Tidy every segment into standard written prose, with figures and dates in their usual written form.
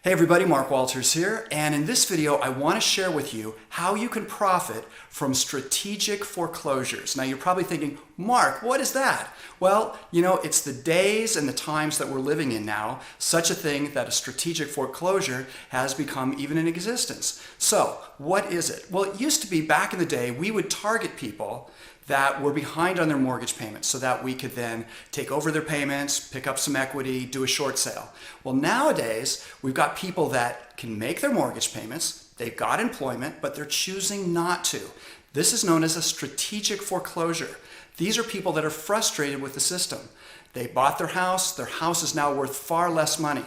Hey everybody, Mark Walters here, and in this video I want to share with you how you can profit from strategic foreclosures. Now you're probably thinking, Mark, what is that? Well, it's the days and the times that we're living in now, such a thing that a strategic foreclosure has become even in existence. So, what is it? Well, it used to be back in the day we would target people that were behind on their mortgage payments so that we could then take over their payments, pick up some equity, do a short sale. Well, nowadays, we've got people that can make their mortgage payments, they've got employment, but they're choosing not to. This is known as a strategic foreclosure. These are people that are frustrated with the system. They bought their house is now worth far less money.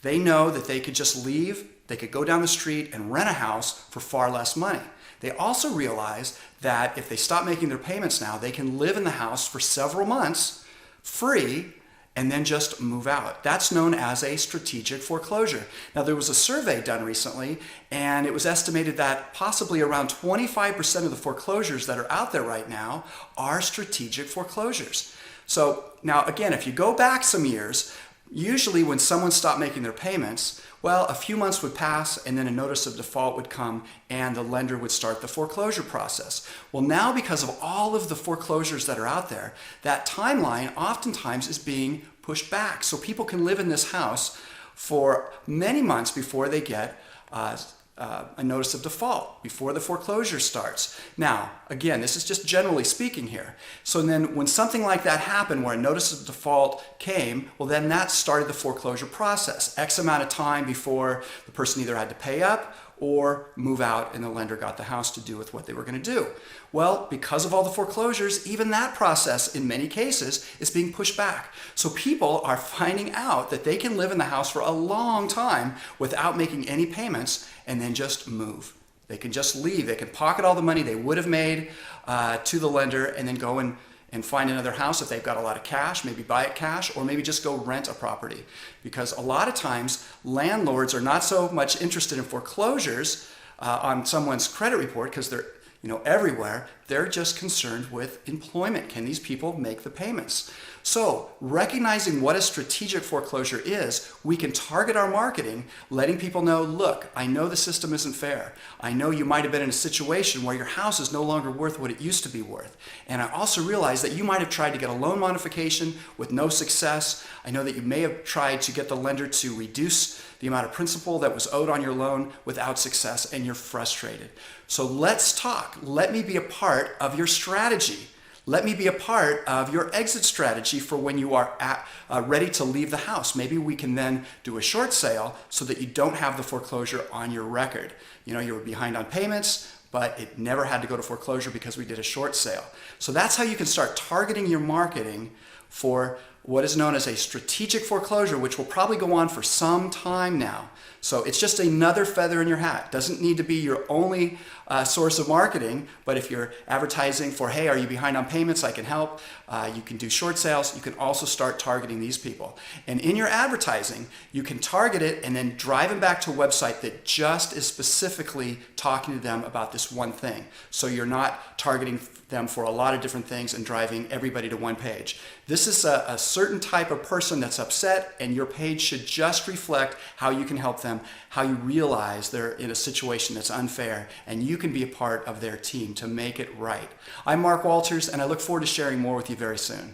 They know that they could just leave, they could go down the street and rent a house for far less money. They also realize that if they stop making their payments now, they can live in the house for several months free and then just move out. That's known as a strategic foreclosure. Now, there was a survey done recently, and it was estimated that possibly around 25% of the foreclosures that are out there right now are strategic foreclosures. So now, again, if you go back some years, usually when someone stopped making their payments, well, a few months would pass and then a notice of default would come and the lender would start the foreclosure process. Well, now because of all of the foreclosures that are out there, that timeline oftentimes is being pushed back. So people can live in this house for many months before they get a notice of default, before the foreclosure starts. Now, again, this is just generally speaking here. So then when something like that happened where a notice of default came, well then that started the foreclosure process. X amount of time before the person either had to pay up or move out and the lender got the house to do with what they were going to do. Well, because of all the foreclosures, even that process in many cases is being pushed back. So people are finding out that they can live in the house for a long time without making any payments and then just move. They can just leave. They can pocket all the money they would have made to the lender and then go and find another house if they've got a lot of cash, maybe buy it cash, or maybe just go rent a property. Because a lot of times, landlords are not so much interested in foreclosures on someone's credit report because they're everywhere. They're just concerned with employment. Can these people make the payments? So, recognizing what a strategic foreclosure is, we can target our marketing, letting people know, look, I know the system isn't fair. I know you might have been in a situation where your house is no longer worth what it used to be worth. And I also realize that you might have tried to get a loan modification with no success. I know that you may have tried to get the lender to reduce the amount of principal that was owed on your loan without success, and you're frustrated. So let's talk. Let me be a part of your strategy. Let me be a part of your exit strategy for when you are ready to leave the house. Maybe we can then do a short sale so that you don't have the foreclosure on your record. You were behind on payments, but it never had to go to foreclosure because we did a short sale. So that's how you can start targeting your marketing for what is known as a strategic foreclosure, which will probably go on for some time now. So it's just another feather in your hat. Doesn't need to be your only source of marketing, but if you're advertising for, hey, are you behind on payments? I can help. You can do short sales. You can also start targeting these people. And in your advertising, you can target it and then drive them back to a website that just is specifically talking to them about this one thing. So you're not targeting them for a lot of different things and driving everybody to one page. This is a certain type of person that's upset, and your page should just reflect how you can help them, how you realize they're in a situation that's unfair, and you can be a part of their team to make it right. I'm Mark Walters, and I look forward to sharing more with you very soon.